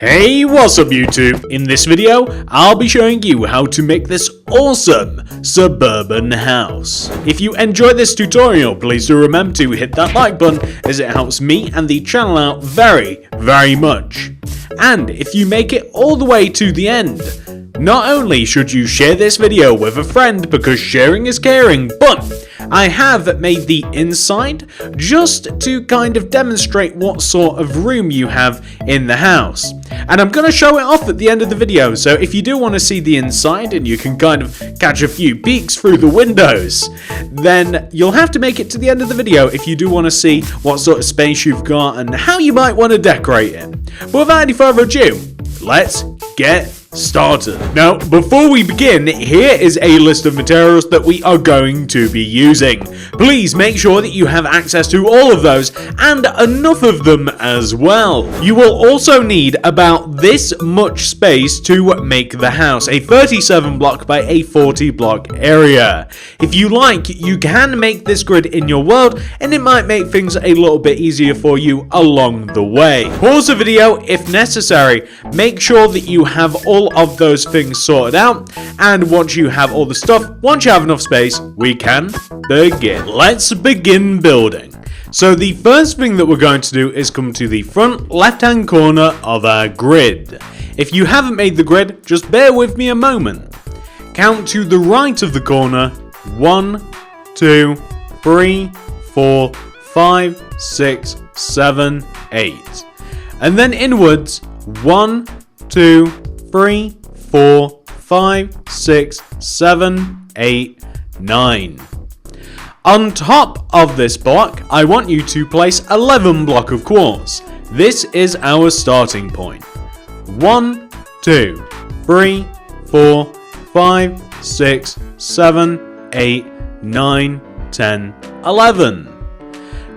Hey, what's up YouTube? In this video, I'll be showing you how to make this awesome suburban house. If you enjoyed this tutorial, please do remember to hit that like button as it helps me and the channel out very much. And if you make it all the way to the end, not only should you share this video with a friend because sharing is caring, but I have made the inside just to kind of demonstrate what sort of room you have in the house. And I'm going to show it off at the end of the video, so if you do want to see the inside and you can kind of catch a few peeks through the windows, then you'll have to make it to the end of the video if you do want to see what sort of space you've got and how you might want to decorate it. But without any further ado, let's get started. Now, before we begin, here is a list of materials that we are going to be using. Please make sure that you have access to all of those and enough of them as well. You will also need about this much space to make the house, a 37 block by a 40 block area. If you like, you can make this grid in your world and it might make things a little bit easier for you along the way. Pause the video if necessary. Make sure that you have all of those things sorted out, and once you have all the stuff, once you have enough space, we can begin. Let's begin building. So the first thing that we're going to do is come to the front left hand corner of our grid. If you haven't made the grid, just bear with me a moment. Count to the right of the corner 1, 2, 3, 4, 5, 6, 7, 8, and then inwards 1, 2, 3, 4, 5, 6, 7, 8, 9. On top of this block, I want you to place 11 block of quartz. This is our starting point. 1, 2, 3, 4, 5, 6, 7, 8, 9, 10, 11.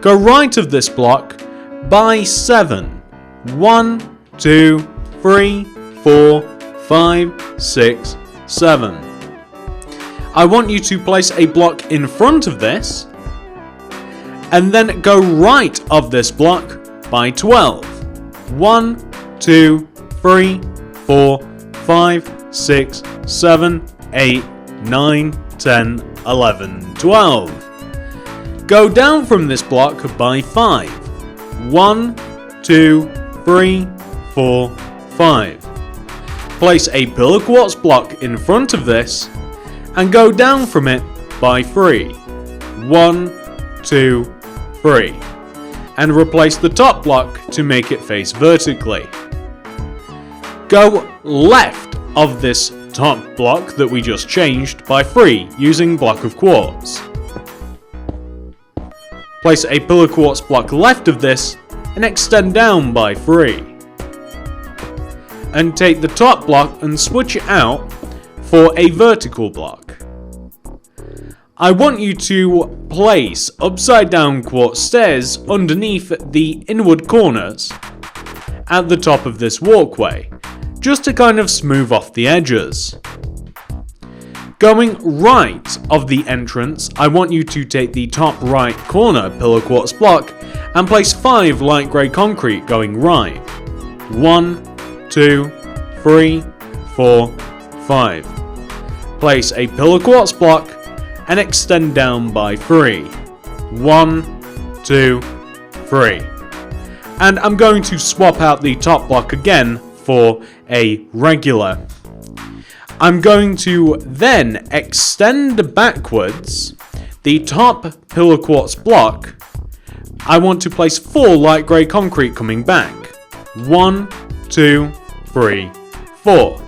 Go right of this block by 7. 1, 2, 3, 4, 5, 6, 7. I want you to place a block in front of this and then go right of this block by 12. 1, 2, 3, 4, 5, 6, 7, 8, 9, 10, 11, 12. Go down from this block by 5. 1, 2, 3, 4, 5. Place a pillar quartz block in front of this and go down from it by 3. 1, 2, 3. And replace the top block to make it face vertically. Go left of this top block that we just changed by 3 using block of quartz. Place a pillar quartz block left of this and extend down by 3. And take the top block and switch it out for a vertical block. I want you to place upside down quartz stairs underneath the inward corners at the top of this walkway, just to kind of smooth off the edges. Going right of the entrance, I want you to take the top right corner pillar quartz block and place 5 light grey concrete going right. 1, 2, 3, 4, 5. Place a pillar quartz block and extend down by 3. 1, 2, 3. And I'm going to swap out the top block again for a regular. I'm going to then extend backwards the top pillar quartz block. I want to place 4 light grey concrete coming back. 1, 2, 3, 4.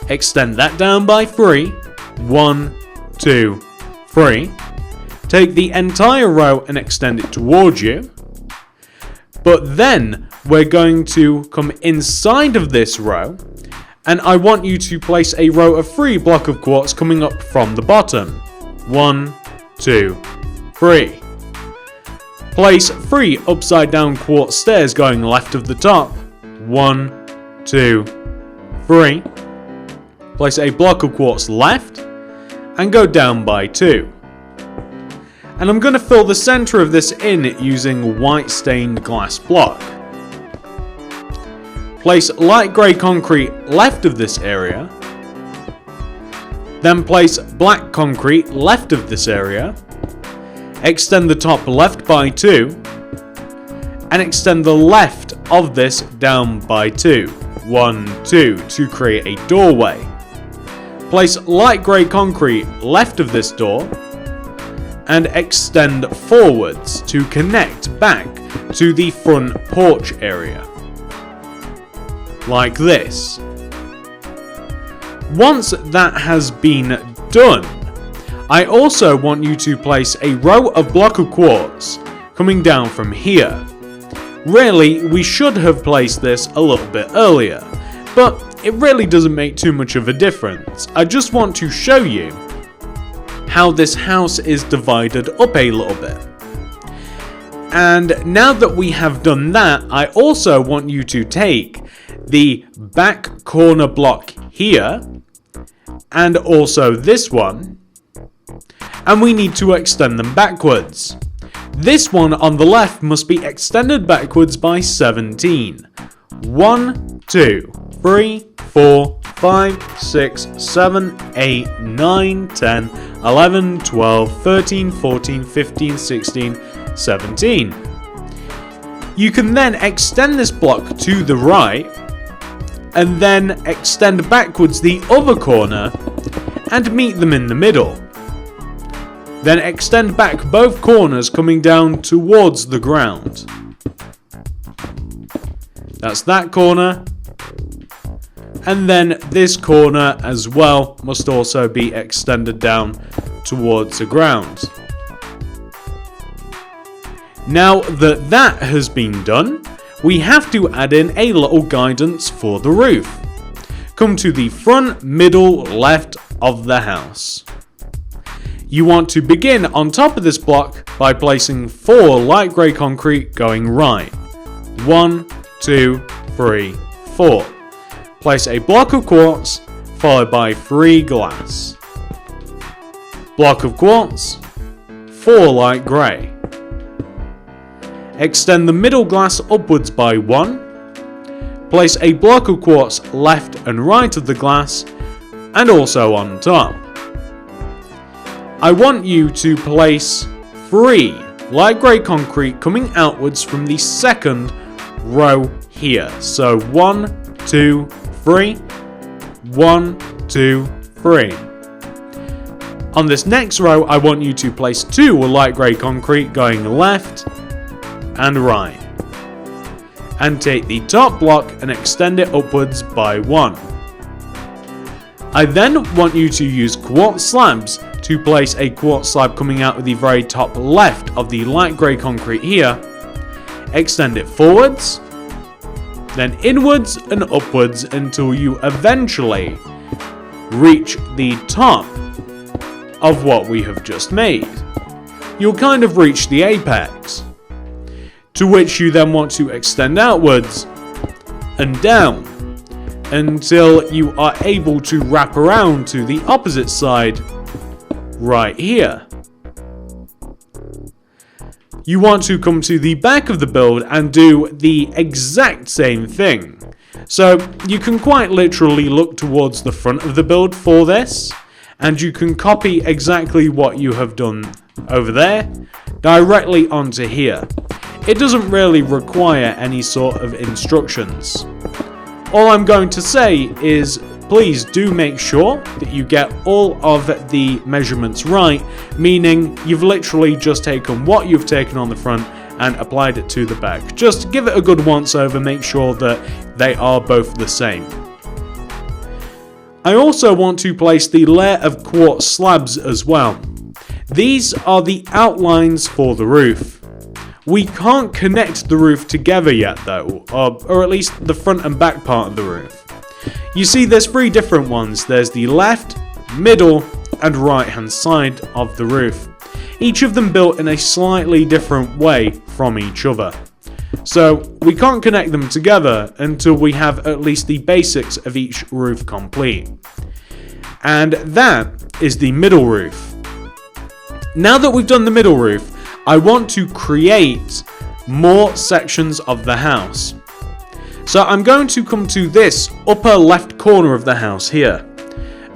Extend that down by 3. 1, 2, 3. Take the entire row and extend it towards you. But then we're going to come inside of this row and I want you to place a row of 3 block of quartz coming up from the bottom. 1, 2, 3. Place 3 upside down quartz stairs going left of the top. 1, 2, 3. Place a block of quartz left and go down by 2. And I'm going to fill the center of this in using white stained glass block. Place light grey concrete left of this area. Then place black concrete left of this area. Extend the top left by 2. And extend the left of this down by 2. 1, 2 to create a doorway. Place light grey concrete left of this door. And extend forwards to connect back to the front porch area. Like this. Once that has been done, I also want you to place a row of block of quartz coming down from here. Really, we should have placed this a little bit earlier, but it really doesn't make too much of a difference. I just want to show you how this house is divided up a little bit. And now that we have done that, I also want you to take the back corner block here, and also this one, and we need to extend them backwards. This one on the left must be extended backwards by 17. 1, 2, 3, 4, 5, 6, 7, 8, 9, 10, 11, 12, 13, 14, 15, 16, 17. You can then extend this block to the right, and then extend backwards the other corner, and meet them in the middle. Then extend back both corners coming down towards the ground. That's that corner. And then this corner as well must also be extended down towards the ground. Now that that has been done, we have to add in a little guidance for the roof. Come to the front, middle, left of the house. You want to begin on top of this block by placing 4 light grey concrete going right. 1, 2, 3, 4. Place a block of quartz followed by 3 glass. Block of quartz, 4 light grey. Extend the middle glass upwards by 1. Place a block of quartz left and right of the glass and also on top. I want you to place 3 light grey concrete coming outwards from the second row here. So 1, 2, 3. 1, 2, 3. On this next row, I want you to place 2 light grey concrete going left and right. And take the top block and extend it upwards by 1. I then want you to use quartz slabs to place a quartz slab coming out of the very top left of the light grey concrete here. Extend it forwards, then inwards and upwards until you eventually reach the top of what we have just made. You'll kind of reach the apex, to which you then want to extend outwards and down until you are able to wrap around to the opposite side right here. You want to come to the back of the build and do the exact same thing. So you can quite literally look towards the front of the build for this, and you can copy exactly what you have done over there directly onto here. It doesn't really require any sort of instructions. All I'm going to say is please do make sure that you get all of the measurements right, meaning you've literally just taken what you've taken on the front and applied it to the back. Just give it a good once over, make sure that they are both the same. I also want to place the layer of quartz slabs as well. These are the outlines for the roof. We can't connect the roof together yet though, or at least the front and back part of the roof. You see there's 3 different ones. There's the left, middle and right hand side of the roof. Each of them built in a slightly different way from each other. So we can't connect them together until we have at least the basics of each roof complete. And that is the middle roof. Now that we've done the middle roof, I want to create more sections of the house. So I'm going to come to this upper left corner of the house here,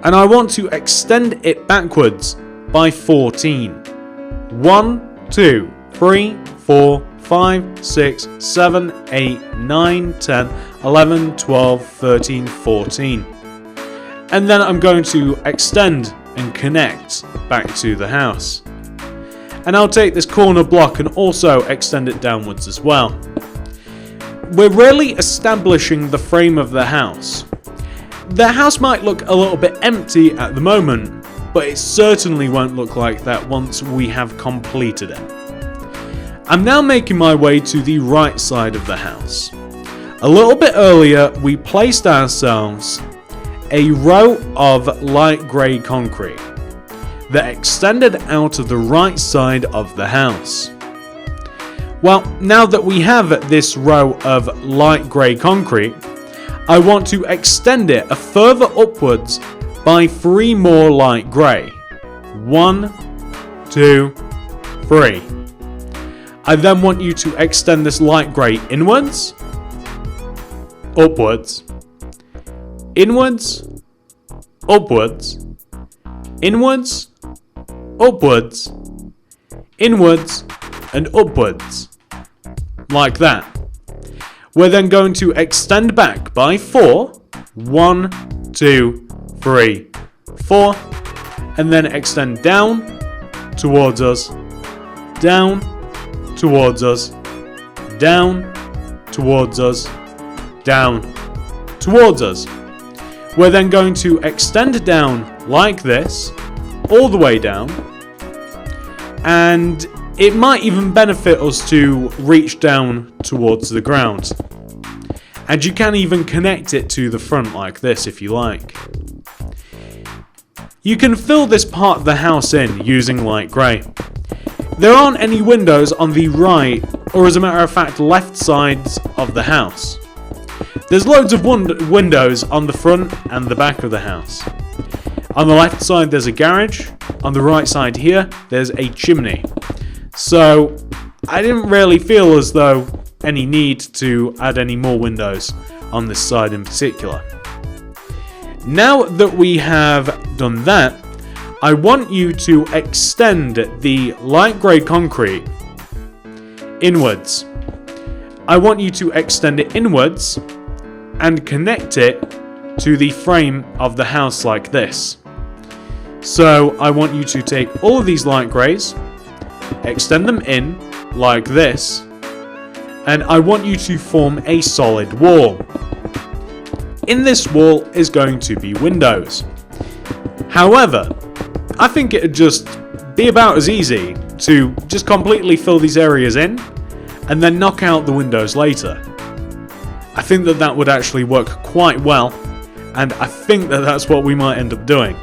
and I want to extend it backwards by 14. 1, 2, 3, 4, 5, 6, 7, 8, 9, 10, 11, 12, 13, 14. And then I'm going to extend and connect back to the house. And I'll take this corner block and also extend it downwards as well. We're really establishing the frame of the house. The house might look a little bit empty at the moment, but it certainly won't look like that once we have completed it. I'm now making my way to the right side of the house. A little bit earlier, we placed ourselves a row of light grey concrete that extended out of the right side of the house. Well, now that we have this row of light grey concrete, I want to extend it a further upwards by 3 more light grey. 1, 2, 3. I then want you to extend this light grey inwards, upwards, inwards, upwards, inwards, upwards, inwards, and upwards. Like that. We're then going to extend back by 4. 1, 2, 3, 4. And then extend down towards us, down towards us, down towards us, down towards us. We're then going to extend down like this, all the way down, and it might even benefit us to reach down towards the ground. And you can even connect it to the front like this if you like. You can fill this part of the house in using light grey. There aren't any windows on the right, or as a matter of fact left sides of the house. There's loads of windows on the front and the back of the house. On the left side there's a garage, on the right side here there's a chimney. So I didn't really feel as though any need to add any more windows on this side in particular. Now that we have done that, I want you to extend the light grey concrete inwards. I want you to extend it inwards and connect it to the frame of the house like this. So I want you to take all of these light greys, extend them in like this, and I want you to form a solid wall. In this wall is going to be windows. However, I think it'd just be about as easy to just completely fill these areas in and then knock out the windows later. I think that would actually work quite well, and I think that's what we might end up doing.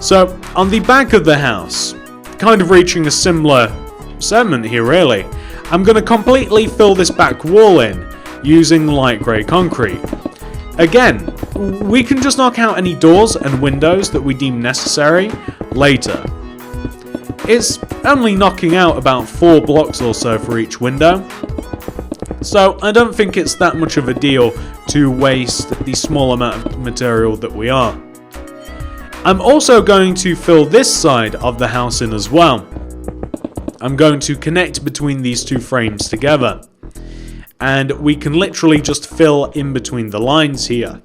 So on the back of the house, kind of reaching a similar sentiment here really, I'm going to completely fill this back wall in using light grey concrete. Again, we can just knock out any doors and windows that we deem necessary later. It's only knocking out about 4 blocks or so for each window, so I don't think it's that much of a deal to waste the small amount of material that we are. I'm also going to fill this side of the house in as well. I'm going to connect between these two frames together, and we can literally just fill in between the lines here.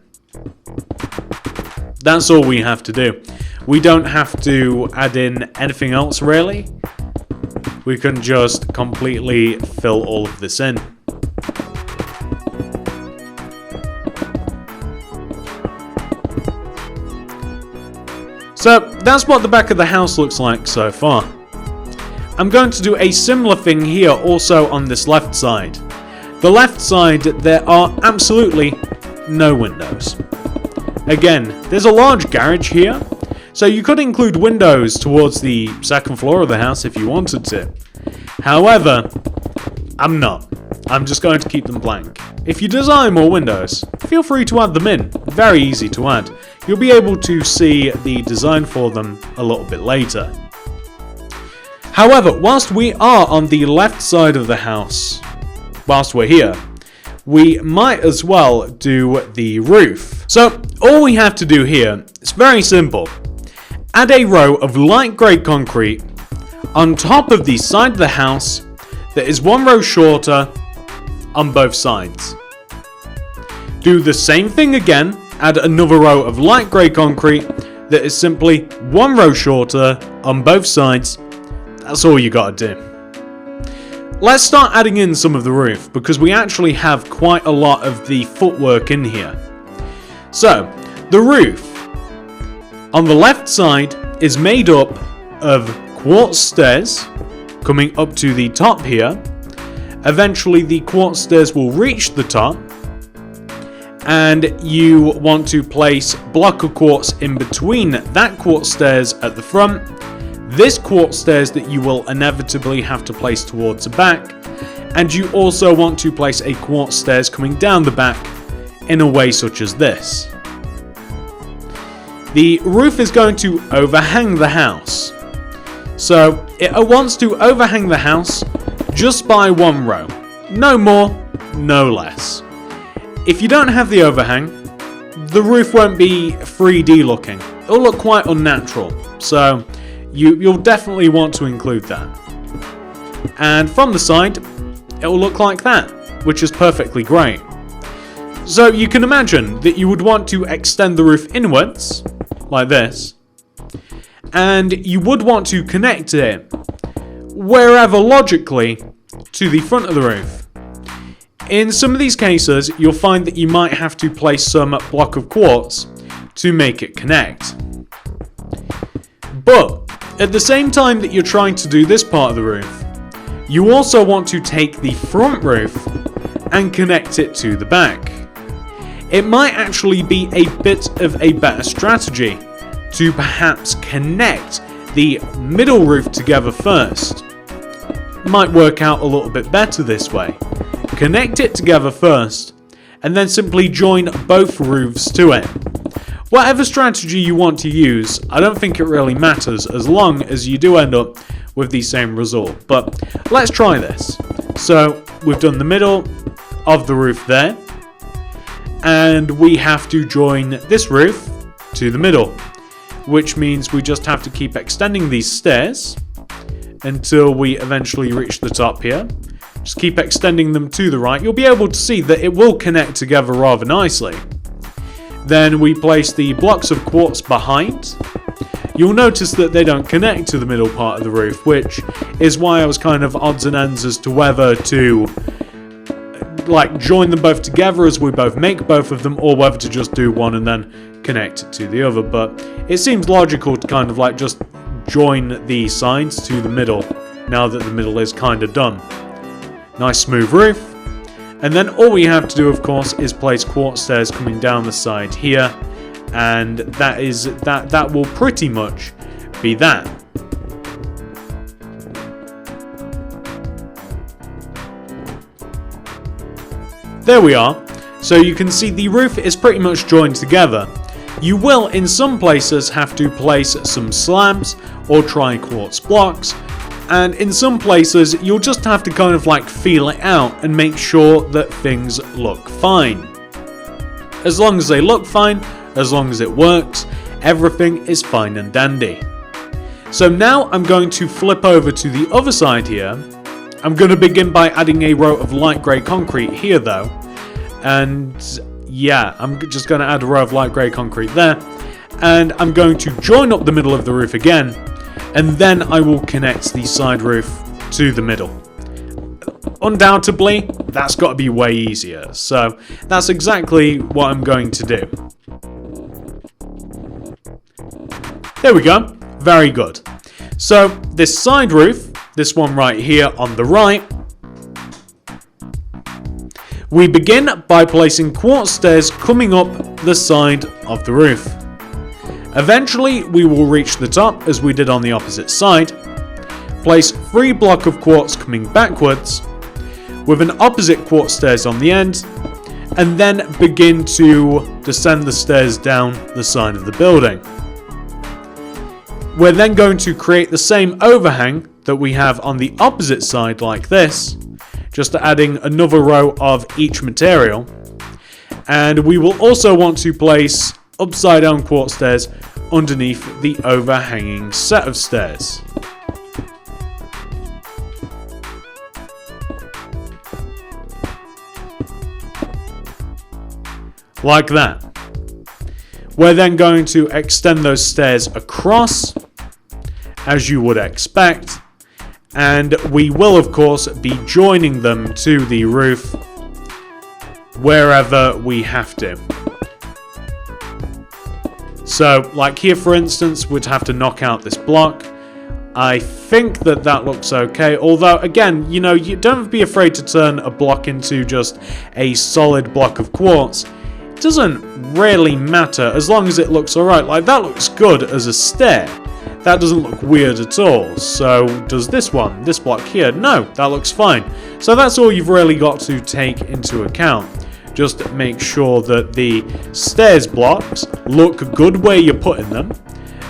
That's all we have to do. We don't have to add in anything else really. We can just completely fill all of this in. So that's what the back of the house looks like so far. I'm going to do a similar thing here also on this left side. The left side, there are absolutely no windows. Again, there's a large garage here, so you could include windows towards the second floor of the house if you wanted to. However, I'm not. I'm just going to keep them blank. If you desire more windows, feel free to add them in. Very easy to add. You'll be able to see the design for them a little bit later. However, whilst we are on the left side of the house, whilst we're here, we might as well do the roof. So all we have to do here is very simple. Add a row of light grey concrete on top of the side of the house that is one row shorter on both sides. Do the same thing again, add another row of light grey concrete that is simply one row shorter on both sides. That's all you gotta do. Let's start adding in some of the roof, because we actually have quite a lot of the footwork in here. So, the roof on the left side is made up of quartz stairs coming up to the top here. Eventually the quartz stairs will reach the top, and you want to place block of quartz in between that quartz stairs at the front, this quartz stairs that you will inevitably have to place towards the back, and you also want to place a quartz stairs coming down the back in a way such as this. The roof is going to overhang the house. So it wants to overhang the house just by one row. No more, no less. If you don't have the overhang, the roof won't be 3D looking. It'll look quite unnatural. So you'll definitely want to include that. And from the side, it will look like that, which is perfectly great. So you can imagine that you would want to extend the roof inwards, like this, and you would want to connect it wherever logically to the front of the roof. In some of these cases, you'll find that you might have to place some block of quartz to make it connect. But at the same time that you're trying to do this part of the roof, you also want to take the front roof and connect it to the back. It might actually be a bit of a better strategy to perhaps connect the middle roof together first. Might work out a little bit better this way. Connect it together first, and then simply join both roofs to it. Whatever strategy you want to use, I don't think it really matters as long as you do end up with the same result. But let's try this. So we've done the middle of the roof there, and we have to join this roof to the middle, which means we just have to keep extending these stairs until we eventually reach the top here. Just keep extending them to the right. You'll be able to see that it will connect together rather nicely. Then we place the blocks of quartz behind. You'll notice that they don't connect to the middle part of the roof, which is why I was kind of odds and ends as to whether to join them both together as we both make both of them, or whether to just do one and then connect it to the other. But it seems logical to kind of just join the sides to the middle now that the middle is kind of done. Nice smooth roof. And then all we have to do, of course, is place quartz stairs coming down the side here, and that will pretty much be that. There we are. So you can see the roof is pretty much joined together. You will in some places have to place some slabs or try quartz blocks, and in some places you'll just have to kind of feel it out and make sure that things look fine. As long as they look fine, as long as it works, everything is fine and dandy. So now I'm going to flip over to the other side here. I'm going to begin by adding a row of light grey concrete here though, and yeah, I'm just going to add a row of light grey concrete there, and I'm going to join up the middle of the roof again, and then I will connect the side roof to the middle. Undoubtedly, that's got to be way easier, so that's exactly what I'm going to do. There we go, very good. So this side roof, this one right here on the right, we begin by placing quartz stairs coming up the side of the roof. Eventually we will reach the top as we did on the opposite side, place 3 blocks of quartz coming backwards with an opposite quartz stairs on the end, and then begin to descend the stairs down the side of the building. We're then going to create the same overhang that we have on the opposite side like this, just adding another row of each material. And we will also want to place upside down quartz stairs underneath the overhanging set of stairs. Like that. We're then going to extend those stairs across, as you would expect, and we will of course be joining them to the roof wherever we have to. So, like here for instance, we'd have to knock out this block. I think that looks okay, although again, you know, you don't be afraid to turn a block into just a solid block of quartz. It doesn't really matter as long as it looks alright. Like that looks good as a stair. That doesn't look weird at all. So does this one, this block here? No, that looks fine. So that's all you've really got to take into account. Just make sure that the stairs blocks look good where you're putting them.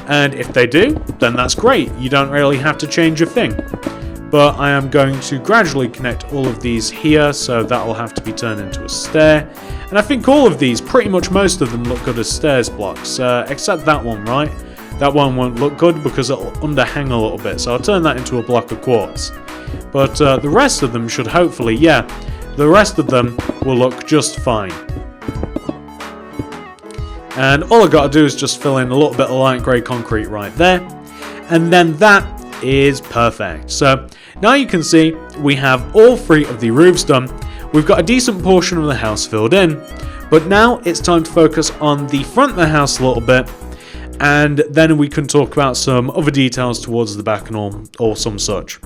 And if they do, then that's great. You don't really have to change a thing. But I am going to gradually connect all of these here, so that will have to be turned into a stair. And I think all of these, pretty much most of them, look good as stairs blocks, except that one, right? That one won't look good because it'll underhang a little bit, so I'll turn that into a block of quartz. But the rest of them should hopefully, yeah, the rest of them will look just fine. And all I've got to do is just fill in a little bit of light grey concrete right there. And then that is perfect. So now you can see we have all three of the roofs done. We've got a decent portion of the house filled in. But now it's time to focus on the front of the house a little bit. And then we can talk about some other details towards the back and all, or some such.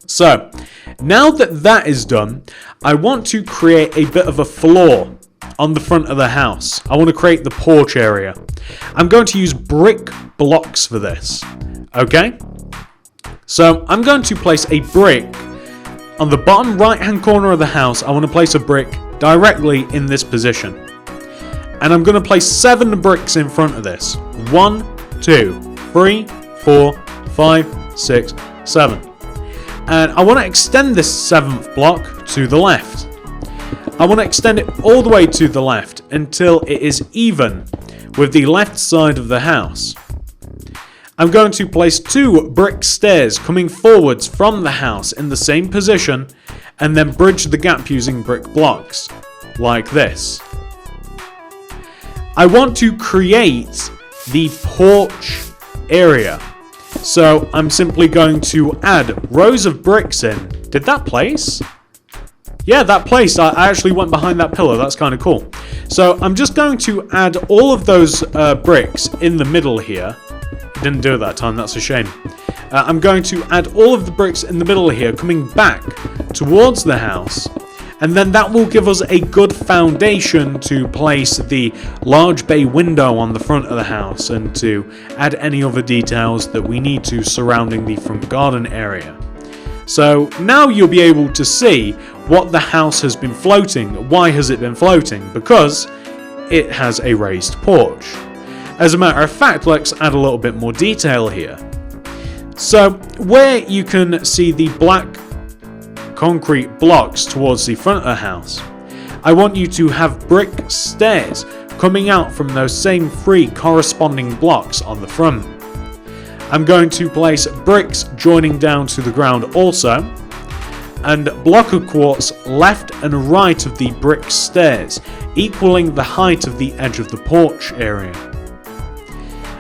So now that is done, I want to create a bit of a floor on the front of the house. I want to create the porch area. I'm going to use brick blocks for this. Okay? So I'm going to place a brick on the bottom right hand corner of the house. I want to place a brick directly in this position. And I'm going to place 7 bricks in front of this. 1, 2, 3, 4, 5, 6, 7. And I want to extend this 7th block to the left. I want to extend it all the way to the left until it is even with the left side of the house. I'm going to place 2 brick stairs coming forwards from the house in the same position and then bridge the gap using brick blocks, like this. I want to create the porch area. So I'm simply going to add rows of bricks in. Did that place? Yeah, that place. I actually went behind that pillar. That's kind of cool. So I'm just going to add all of those bricks in the middle here. Didn't do it that time. That's a shame. I'm going to add all of the bricks in the middle here, coming back towards the house. And then that will give us a good foundation to place the large bay window on the front of the house and to add any other details that we need to surrounding the front garden area. So now you'll be able to see what the house has been floating. Why has it been floating? Because it has a raised porch. As a matter of fact, let's add a little bit more detail here. So where you can see the black concrete blocks towards the front of the house, I want you to have brick stairs coming out from those same 3 corresponding blocks on the front. I'm going to place bricks joining down to the ground also, and block of quartz left and right of the brick stairs, equaling the height of the edge of the porch area.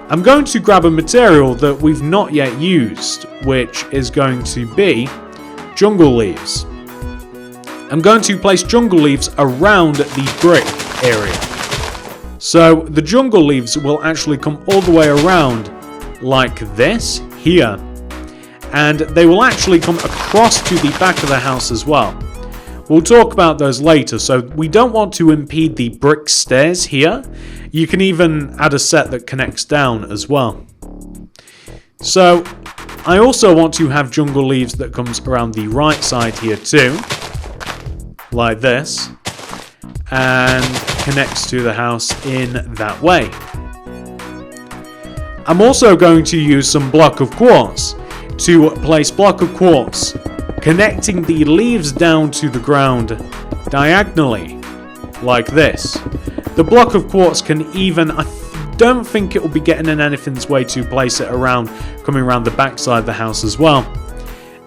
I'm going to grab a material that we've not yet used, which is going to be jungle leaves. I'm going to place jungle leaves around the brick area. So the jungle leaves will actually come all the way around like this here, and they will actually come across to the back of the house as well. We'll talk about those later, so we don't want to impede the brick stairs here. You can even add a set that connects down as well. So I also want to have jungle leaves that comes around the right side here too, like this, and connects to the house in that way. I'm also going to use some block of quartz to place block of quartz connecting the leaves down to the ground diagonally, like this. The block of quartz can even, I don't think it will be getting in anything's way to place it around, coming around the back side of the house as well.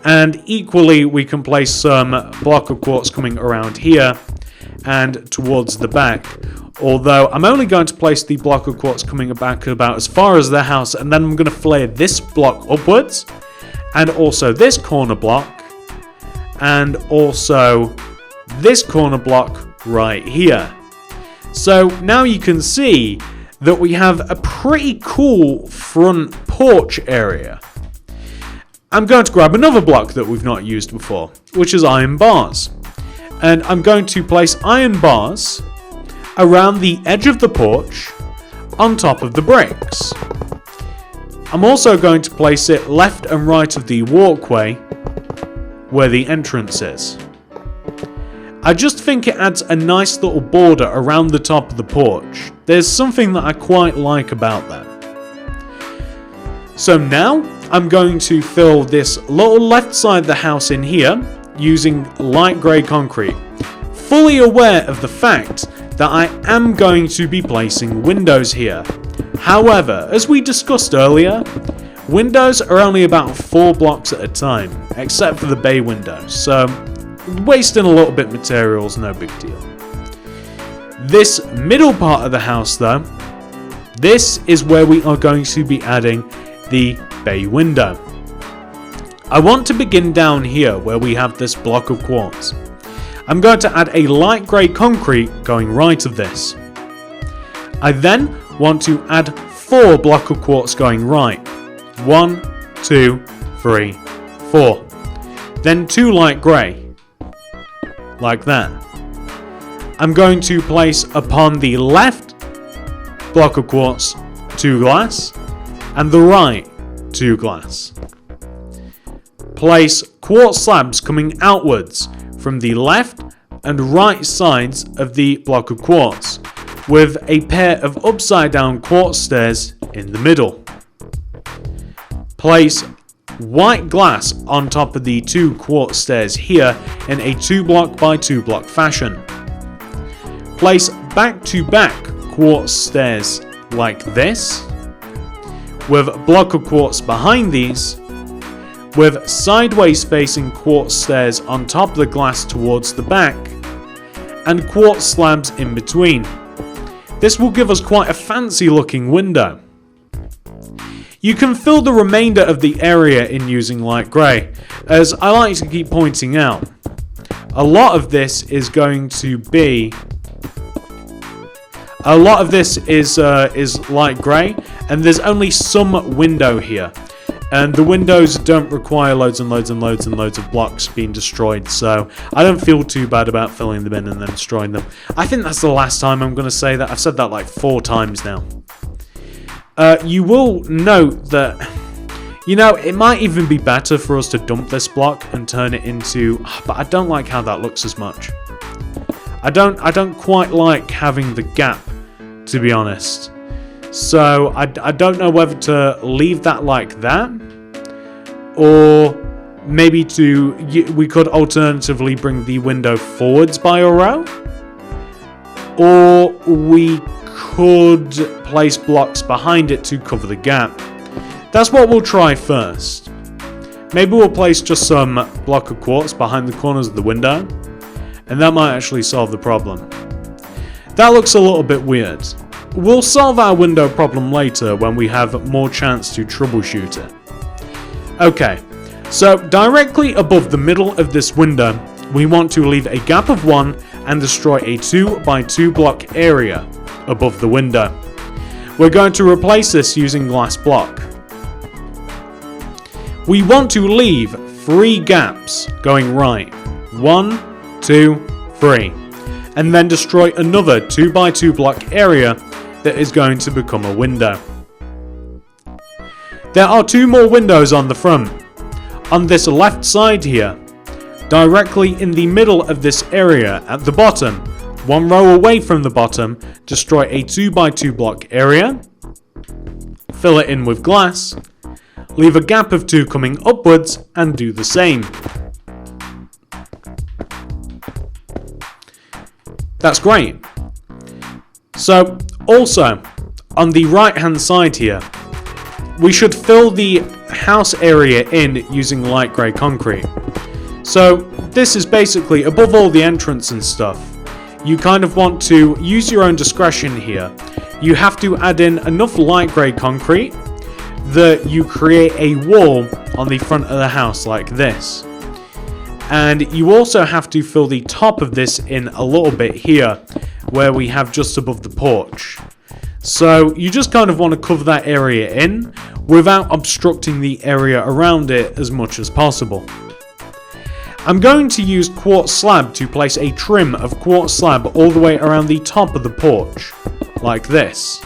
And equally, we can place some block of quartz coming around here and towards the back. Although I'm only going to place the block of quartz coming back about as far as the house, and then I'm going to flare this block upwards, and also this corner block, and also this corner block right here. So now you can see that we have a pretty cool front porch area. I'm going to grab another block that we've not used before, which is iron bars. And I'm going to place iron bars around the edge of the porch on top of the bricks. I'm also going to place it left and right of the walkway where the entrance is. I just think it adds a nice little border around the top of the porch. There's something that I quite like about that. So now I'm going to fill this little left side of the house in here using light grey concrete, fully aware of the fact that I am going to be placing windows here. However, as we discussed earlier, windows are only about 4 blocks at a time, except for the bay windows, so wasting a little bit of material is no big deal. This middle part of the house though, this is where we are going to be adding the bay window. I want to begin down here where we have this block of quartz. I'm going to add a light grey concrete going right of this. I then want to add 4 block of quartz going right. 1, 2, 3, 4. Then 2 light grey. Like that. I'm going to place upon the left block of quartz 2 glass and the right 2 glass. Place quartz slabs coming outwards from the left and right sides of the block of quartz, with a pair of upside down quartz stairs in the middle. Place white glass on top of the 2 quartz stairs here in a 2 block by 2 block fashion. Place back to back quartz stairs like this, with a block of quartz behind these, with sideways facing quartz stairs on top of the glass towards the back, and quartz slabs in between. This will give us quite a fancy looking window. You can fill the remainder of the area in using light grey, as I like to keep pointing out. A lot of this is going to be is light grey, and there's only some window here. And the windows don't require loads and loads and loads and loads of blocks being destroyed, so I don't feel too bad about filling them in and then destroying them. I think that's the last time I'm going to say that. I've said that like 4 times now. You will note that, you know, it might even be better for us to dump this block and turn it into... But I don't like how that looks as much. I don't quite like having the gap, to be honest. So I don't know whether to leave that like that, or maybe we could alternatively bring the window forwards by a row, or we could place blocks behind it to cover the gap. That's what we'll try first. Maybe we'll place just some block of quartz behind the corners of the window, and that might actually solve the problem. That looks a little bit weird. We'll solve our window problem later when we have more chance to troubleshoot it. Okay, so directly above the middle of this window, we want to leave a gap of 1 and destroy a 2 by 2 block area above the window. We're going to replace this using glass block. We want to leave 3 gaps going right. 1, 2, 3. And then destroy another 2 by 2 block area that is going to become a window. There are 2 more windows on the front. On this left side here, directly in the middle of this area at the bottom, 1 row away from the bottom, destroy a 2 by 2 block area, fill it in with glass, leave a gap of 2 coming upwards and do the same. That's great. So also on the right hand side here, we should fill the house area in using light grey concrete. So this is basically above all the entrance and stuff. You kind of want to use your own discretion here. You have to add in enough light grey concrete that you create a wall on the front of the house like this. And you also have to fill the top of this in a little bit here, where we have just above the porch. So you just kind of want to cover that area in without obstructing the area around it as much as possible. I'm going to use quartz slab to place a trim of quartz slab all the way around the top of the porch, like this.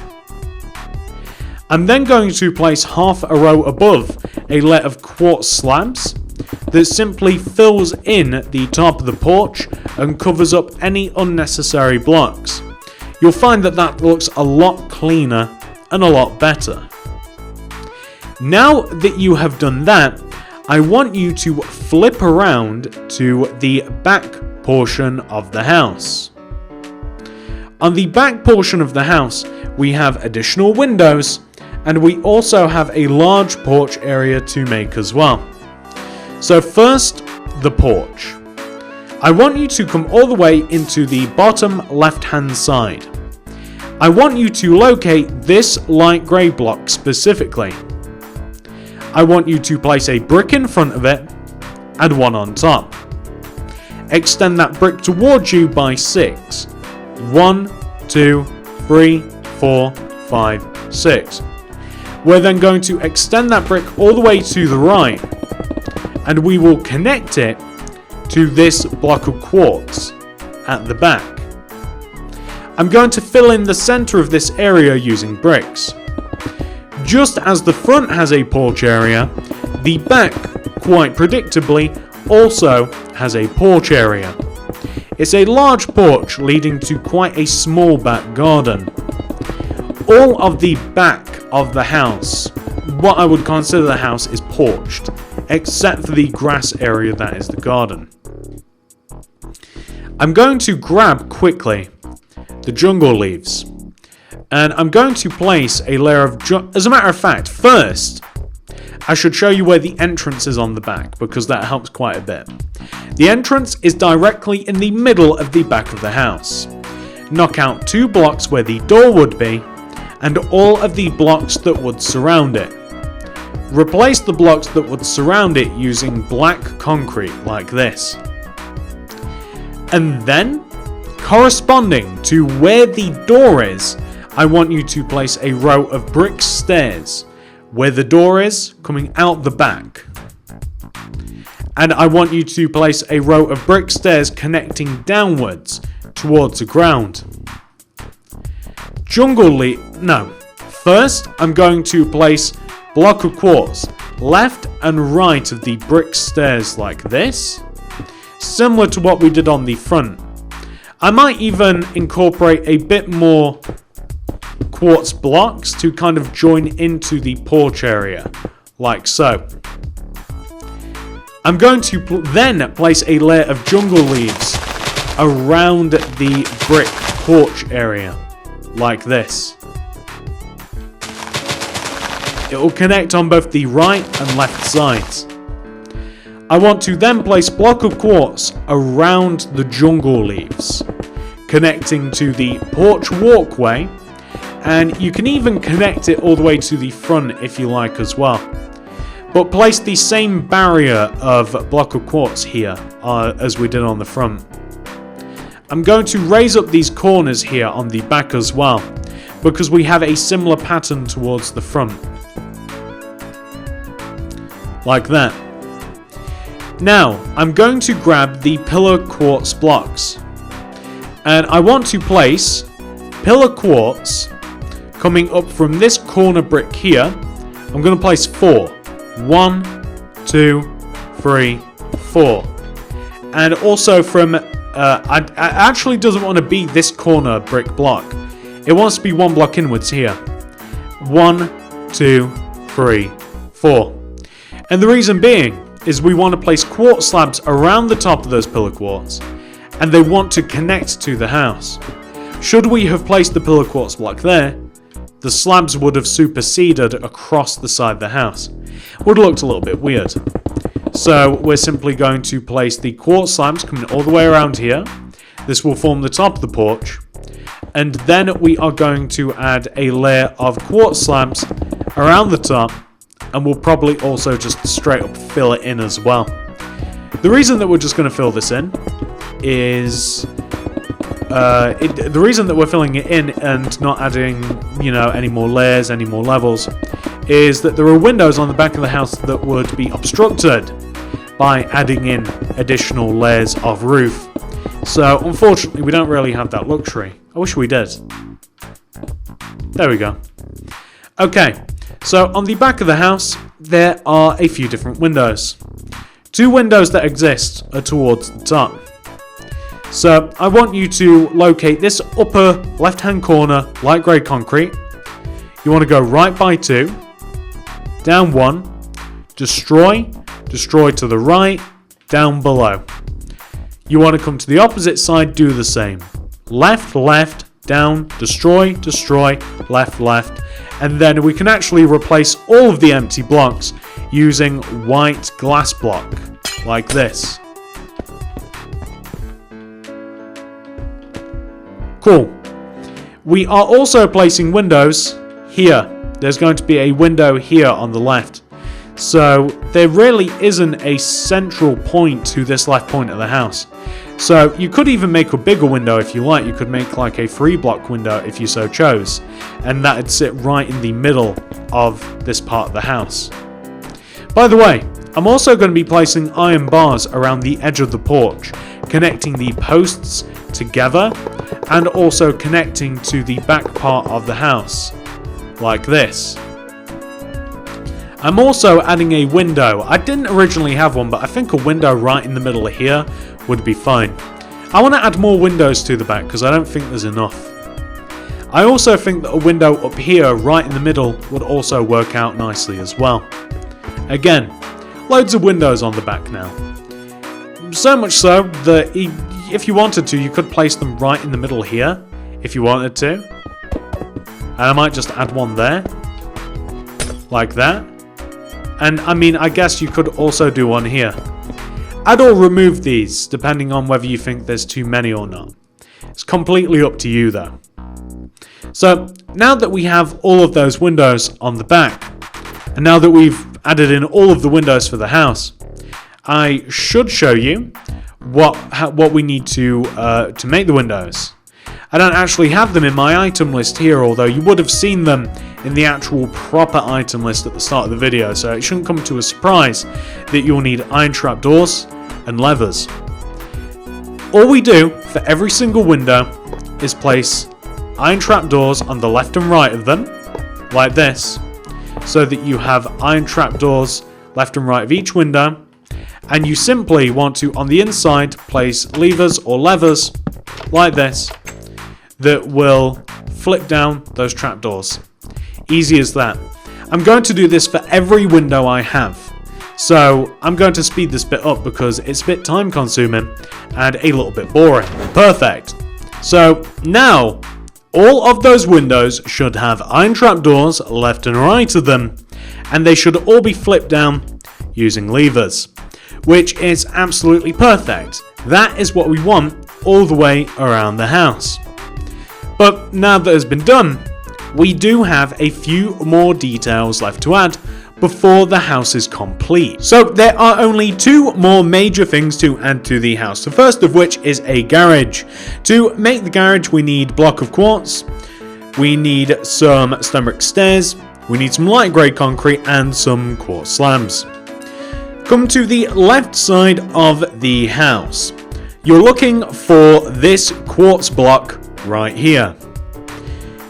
I'm then going to place half a row above a layer of quartz slabs that simply fills in the top of the porch and covers up any unnecessary blocks. You'll find that that looks a lot cleaner and a lot better. Now that you have done that, I want you to flip around to the back portion of the house. On the back portion of the house, we have additional windows, and we also have a large porch area to make as well. So first, the porch. I want you to come all the way into the bottom left-hand side. I want you to locate this light grey block specifically. I want you to place a brick in front of it and one on top. Extend that brick towards you by 6. 1, 2, 3, 4, 5, 6. We're then going to extend that brick all the way to the right, and we will connect it to this block of quartz at the back. I'm going to fill in the center of this area using bricks. Just as the front has a porch area, the back, quite predictably, also has a porch area. It's a large porch leading to quite a small back garden. All of the back of the house, what I would consider the house, is porched, except for the grass area that is the garden. I'm going to grab quickly the jungle leaves, and I'm going to place a layer of as a matter of fact, first I should show you where the entrance is on the back, because that helps quite a bit. The entrance is directly in the middle of the back of the house. Knock out 2 blocks where the door would be, and all of the blocks that would surround it. Replace the blocks that would surround it using black concrete like this. And then, corresponding to where the door is, I want you to place a row of brick stairs where the door is coming out the back. And I want you to place a row of brick stairs connecting downwards towards the ground. First I'm going to place block of quartz left and right of the brick stairs like this, similar to what we did on the front. I might even incorporate a bit more quartz blocks to kind of join into the porch area, like so. I'm going to then place a layer of jungle leaves around the brick porch area, like this. It will connect on both the right and left sides. I want to then place block of quartz around the jungle leaves, connecting to the porch walkway, and you can even connect it all the way to the front if you like as well. But place the same barrier of block of quartz here as we did on the front. I'm going to raise up these corners here on the back as well, because we have a similar pattern towards the front. Like that. Now, I'm going to grab the pillar quartz blocks, and I want to place pillar quartz coming up from this corner brick here. I'm going to place 4. 1, 2, 3, 4. And also from, it actually doesn't want to be this corner brick block. It wants to be 1 block inwards here. 1, 2, 3, 4. And the reason being is we want to place quartz slabs around the top of those pillar quartz and they want to connect to the house. Should we have placed the pillar quartz block there, the slabs would have superseded across the side of the house. Would have looked a little bit weird. So we're simply going to place the quartz slabs coming all the way around here. This will form the top of the porch. And then we are going to add a layer of quartz slabs around the top, and we'll probably also just straight up fill it in as well. The reason that we're just going to fill this in is the reason that we're filling it in and not adding, any more layers, any more levels, is that there are windows on the back of the house that would be obstructed by adding in additional layers of roof. So unfortunately we don't really have that luxury. I wish we did. There we go. Okay, so on the back of the house there are a few different windows. 2 windows that exist are towards the top. So I want you to locate this upper left hand corner light grey concrete. You want to go right by 2, down 1, destroy to the right, down below. You want to come to the opposite side, do the same. Left, down, destroy, left, and then we can actually replace all of the empty blocks using white glass block, like this. Cool. We are also placing windows here. There's going to be a window here on the left. So there really isn't a central point to this left point of the house. So you could even make a bigger window if you like. You could make like a 3-block window if you so chose. And that would sit right in the middle of this part of the house. By the way, I'm also going to be placing iron bars around the edge of the porch, connecting the posts together and also connecting to the back part of the house, like this. I'm also adding a window. I didn't originally have one, but I think a window right in the middle here would be fine. I want to add more windows to the back because I don't think there's enough. I also think that a window up here right in the middle would also work out nicely as well. Again, loads of windows on the back now. So much so that if you wanted to, you could place them right in the middle here if you wanted to. And I might just add one there, like that. And I mean, I guess you could also do one here. Add or remove these, depending on whether you think there's too many or not. It's completely up to you though. So now that we have all of those windows on the back, and now that we've added in all of the windows for the house, I should show you what we need to make the windows. I don't actually have them in my item list here, although you would have seen them in the actual proper item list at the start of the video, so it shouldn't come to a surprise that you'll need iron trapdoors and levers. All we do for every single window is place iron trapdoors on the left and right of them, like this, so that you have iron trapdoors left and right of each window, and you simply want to, on the inside, place levers or levers, like this, that will flip down those trapdoors. Easy as that. I'm going to do this for every window I have. So I'm going to speed this bit up because it's a bit time consuming and a little bit boring. Perfect. So now all of those windows should have iron trapdoors left and right of them, and they should all be flipped down using levers, which is absolutely perfect. That is what we want all the way around the house. But now that has been done, we do have a few more details left to add before the house is complete. So there are only 2 more major things to add to the house, the first of which is a garage. To make the garage we need block of quartz, we need some stone brick stairs, we need some light grey concrete and some quartz slabs. Come to the left side of the house. You're looking for this quartz block right here.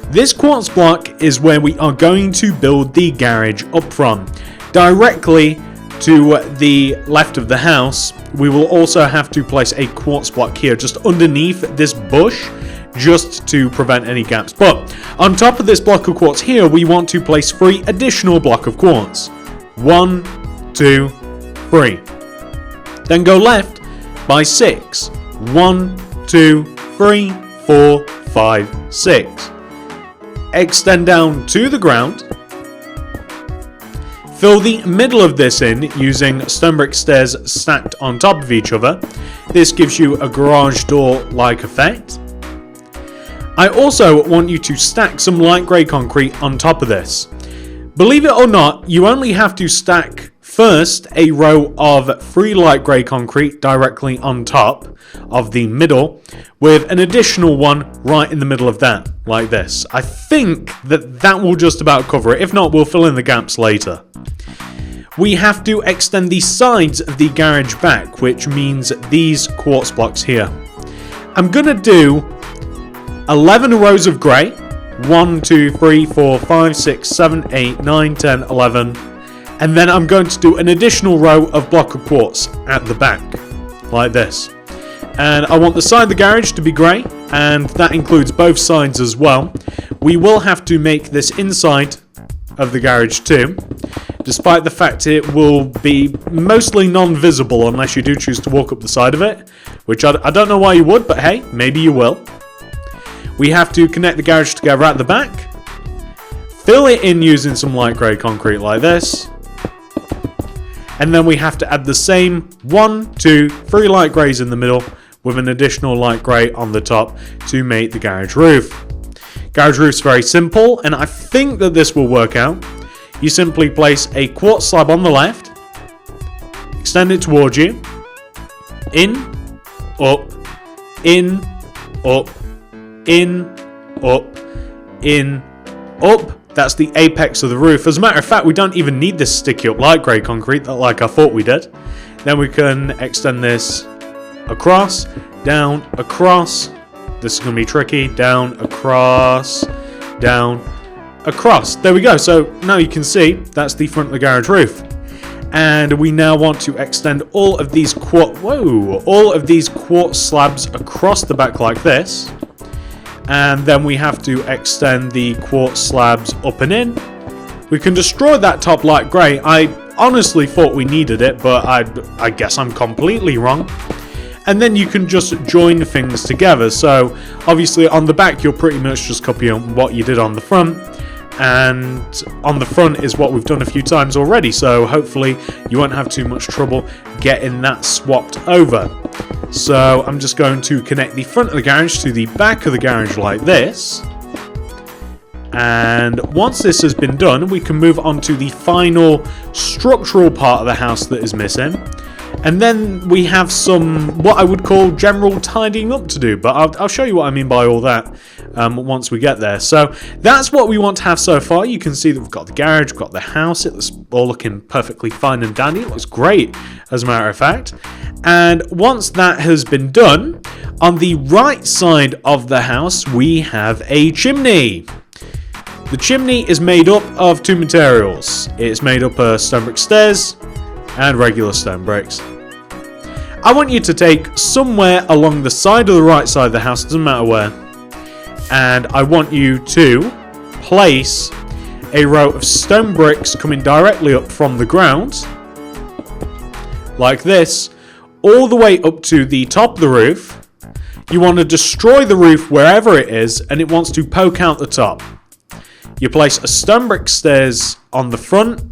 This quartz block is where we are going to build the garage up from. Directly to the left of the house, we will also have to place a quartz block here just underneath this bush, just to prevent any gaps. But on top of this block of quartz here, we want to place 3 additional block of quartz. 1, 2, 3. Then go left by 6. 1, 2, 3, 4, 5, 6. Extend down to the ground. Fill the middle of this in using stone brick stairs stacked on top of each other. This gives you a garage door-like effect. I also want you to stack some light grey concrete on top of this. Believe it or not, you only have to stack first a row of 3 light grey concrete directly on top of the middle, with an additional one right in the middle of that, like this. I think that will just about cover it. If not, we'll fill in the gaps later. We have to extend the sides of the garage back, which means these quartz blocks here. I'm going to do 11 rows of grey. 1, 2, 3, 4, 5, 6, 7, 8, 9, 10, 11. And then I'm going to do an additional row of block of quartz at the back, like this. And I want the side of the garage to be grey, and that includes both sides as well. We will have to make this inside of the garage too, despite the fact it will be mostly non-visible unless you do choose to walk up the side of it, which I don't know why you would, but hey, maybe you will. We have to connect the garage together at the back, fill it in using some light grey concrete like this, and then we have to add the same 1, 2, 3 light greys in the middle with an additional light grey on the top to make the garage roof. Garage roof's very simple, and I think that this will work out. You simply place a quartz slab on the left, extend it towards you, in, up, in, up, in, up, in, up. That's the apex of the roof. As a matter of fact, we don't even need this sticky up light grey concrete like I thought we did. Then we can extend this across, down, across. This is going to be tricky. Down, across, down, across. There we go. So now you can see that's the front of the garage roof. And we now want to extend all of these quartz slabs across the back like this. And then we have to extend the quartz slabs up and in. We can destroy that top light grey. I honestly thought we needed it, but I guess I'm completely wrong. And then you can just join things together. So obviously on the back you'll pretty much just copy on what you did on the front. And on the front is what we've done a few times already. So hopefully you won't have too much trouble getting that swapped over. So I'm just going to connect the front of the garage to the back of the garage like this. And once this has been done, we can move on to the final structural part of the house that is missing. And then we have some, what I would call general tidying up to do. But I'll show you what I mean by all that once we get there. So that's what we want to have so far. You can see that we've got the garage, we've got the house. It's all looking perfectly fine and dandy. It looks great, as a matter of fact. And once that has been done, on the right side of the house, we have a chimney. The chimney is made up of 2 materials. It's made up of stone brick stairs and regular stone bricks. I want you to take somewhere along the side of the right side of the house, doesn't matter where, and I want you to place a row of stone bricks coming directly up from the ground, like this, all the way up to the top of the roof. You want to destroy the roof wherever it is, and it wants to poke out the top. You place a stone brick stairs on the front,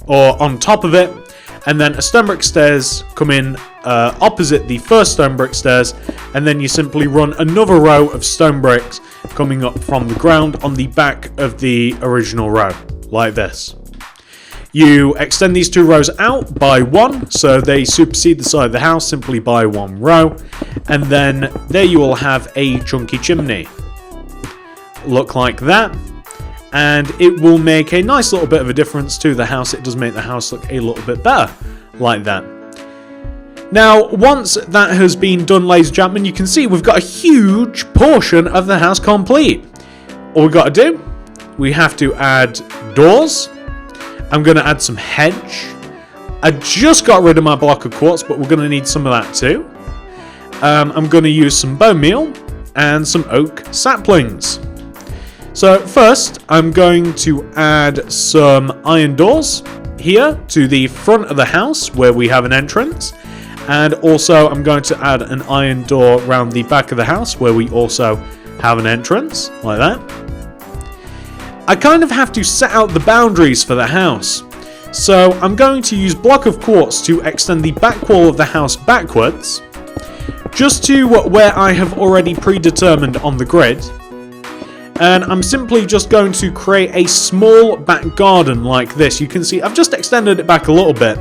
or on top of it, and then a stone brick stairs come in opposite the first stone brick stairs, and then you simply run another row of stone bricks coming up from the ground on the back of the original row, like this. You extend these 2 rows out by 1, so they supersede the side of the house simply by 1 row, and then there you will have a chunky chimney. Look like that. And it will make a nice little bit of a difference to the house. It does make the house look a little bit better, like that. Now, once that has been done, ladies and gentlemen, you can see we've got a huge portion of the house complete. All we've got to do, we have to add doors. I'm going to add some hedge. I just got rid of my block of quartz, but we're going to need some of that too. I'm going to use some bone meal and some oak saplings. So first, I'm going to add some iron doors here to the front of the house where we have an entrance. And also I'm going to add an iron door around the back of the house where we also have an entrance, like that. I kind of have to set out the boundaries for the house. So I'm going to use block of quartz to extend the back wall of the house backwards, just to where I have already predetermined on the grid. And I'm simply just going to create a small back garden like this. You can see I've just extended it back a little bit.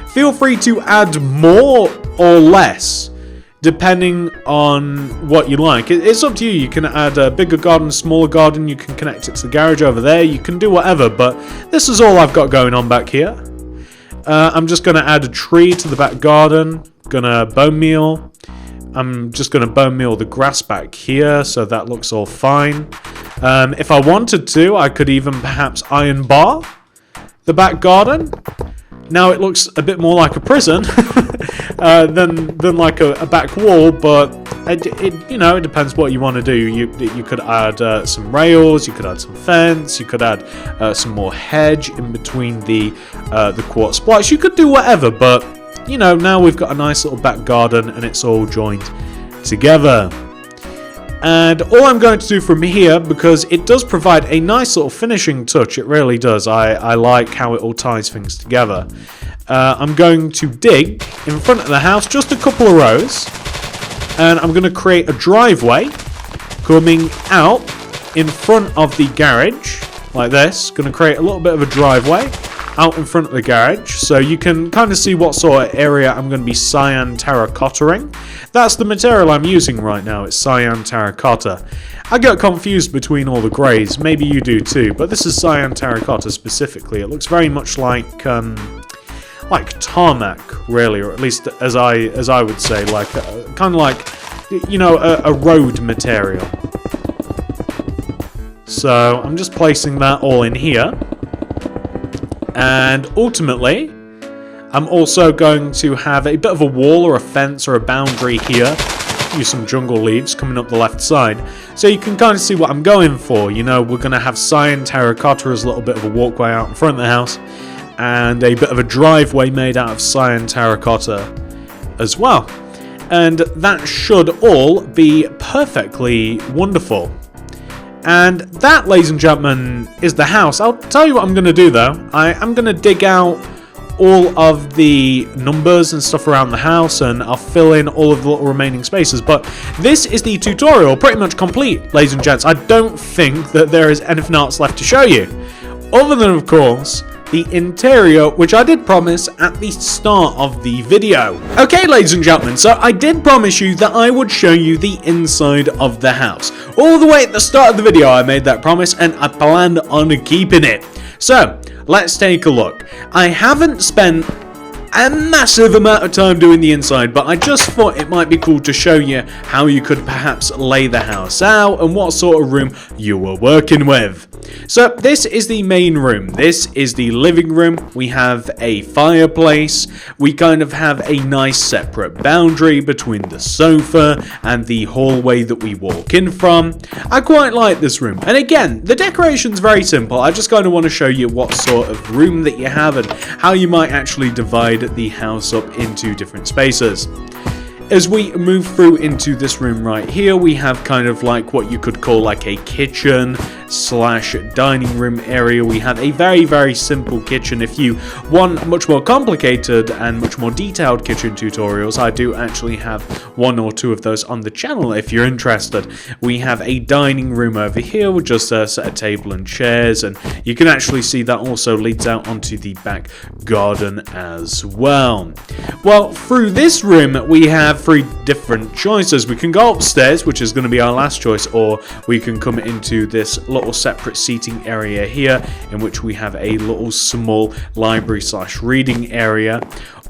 Feel free to add more or less, depending on what you like. It's up to you. You can add a bigger garden, smaller garden. You can connect it to the garage over there. You can do whatever, but this is all I've got going on back here. I'm just going to add a tree to the back garden. Gonna bone meal. I'm just going to bone meal the grass back here, so that looks all fine. If I wanted to, I could even perhaps iron bar the back garden. Now it looks a bit more like a prison than like a back wall, but it depends what you want to do. You could add some rails, you could add some fence, you could add some more hedge in between the quartz blocks. You could do whatever, but now we've got a nice little back garden and it's all joined together. And all I'm going to do from here, because it does provide a nice little finishing touch, it really does. I like how it all ties things together. I'm going to dig in front of the house just a couple of rows, and I'm going to create a driveway coming out in front of the garage like this. Going to create a little bit of a driveway out in front of the garage, so you can kind of see what sort of area I'm going to be cyan terracottaing. That's the material I'm using right now, it's cyan terracotta. I get confused between all the greys, maybe you do too, but this is cyan terracotta specifically. It looks very much like tarmac, really, or at least as I would say, like kind of like a road material. So I'm just placing that all in here. And ultimately, I'm also going to have a bit of a wall or a fence or a boundary here. Use some jungle leaves coming up the left side. So you can kind of see what I'm going for. We're going to have cyan terracotta as a little bit of a walkway out in front of the house. And a bit of a driveway made out of cyan terracotta as well. And that should all be perfectly wonderful. And that, ladies and gentlemen, is the house. I'll tell you what I'm going to do, though. I'm going to dig out all of the numbers and stuff around the house, and I'll fill in all of the little remaining spaces. But this is the tutorial pretty much complete, ladies and gents. I don't think that there is anything else left to show you. Other than, of course, the interior, which I did promise at the start of the video. Okay, ladies and gentlemen, so I did promise you that I would show you the inside of the house. All the way at the start of the video, I made that promise, and I planned on keeping it. So, let's take a look. I haven't spent a massive amount of time doing the inside, but I just thought it might be cool to show you how you could perhaps lay the house out and what sort of room you were working with. So this is the main room. This is the living room. We have a fireplace. We kind of have a nice separate boundary between the sofa and the hallway that we walk in from. I quite like this room. And again, the decoration's very simple. I just kind of want to show you what sort of room that you have and how you might actually divide the house up into different spaces. As we move through into this room right here, we have kind of like what you could call like a kitchen slash dining room area. We have a very, very simple kitchen. If you want much more complicated and much more detailed kitchen tutorials, I do actually have one or two of those on the channel if you're interested. We have a dining room over here with just a set of table and chairs, and you can actually see that also leads out onto the back garden as well. Well, through this room, we have three different choices. We can go upstairs, which is going to be our last choice, or we can come into this little separate seating area here, in which we have a little small library slash reading area.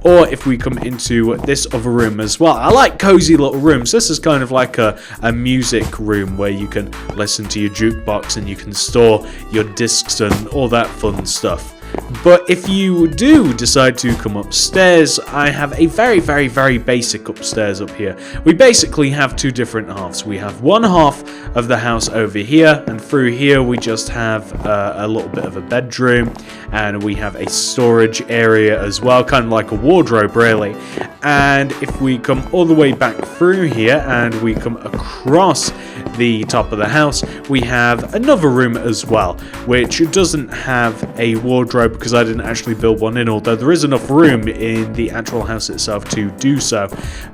Or if we come into this other room as well. I like cozy little rooms. This is kind of like a music room where you can listen to your jukebox and you can store your discs and all that fun stuff. But if you do decide to come upstairs, I have a very basic upstairs up here. We basically have two different halves. We have one half of the house over here, and through here we just have a little bit of a bedroom, and we have a storage area as well, kind of like a wardrobe really. And if we come all the way back through here and we come across the top of the house, we have another room as well, which doesn't have a wardrobe because I didn't actually build one in, although there is enough room in the actual house itself to do so.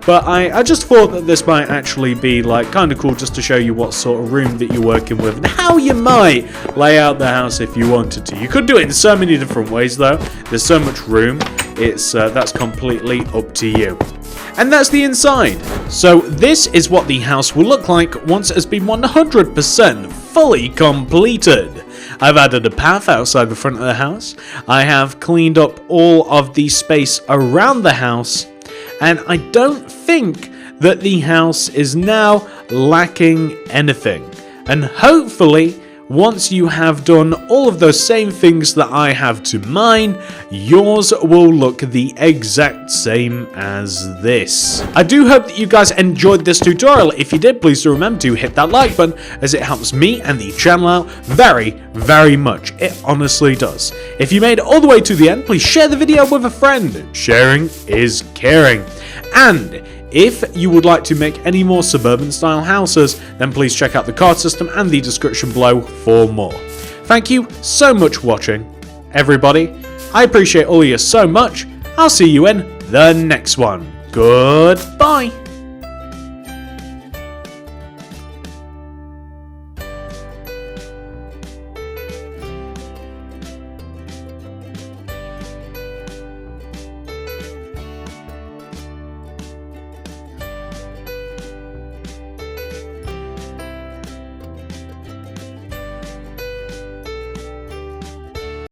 But I just thought that this might actually be like kind of cool, just to show you what sort of room that you're working with and how you might lay out the house if you wanted to. You could do it in so many different ways though. There's so much room. That's completely up to you. And that's the inside. So this is what the house will look like once it has been 100% fully completed. I've added a path outside the front of the house. I have cleaned up all of the space around the house. And I don't think that the house is now lacking anything. And hopefully, once you have done all of those same things that I have to mine, yours will look the exact same as this. I do hope that you guys enjoyed this tutorial. If you did, please do remember to hit that like button, as it helps me and the channel out very much. It honestly does. If you made it all the way to the end, please share the video with a friend. Sharing is caring. And if you would like to make any more suburban style houses, then please check out the card system and the description below for more. Thank you so much for watching, everybody. I appreciate all of you so much. I'll see you in the next one. Goodbye.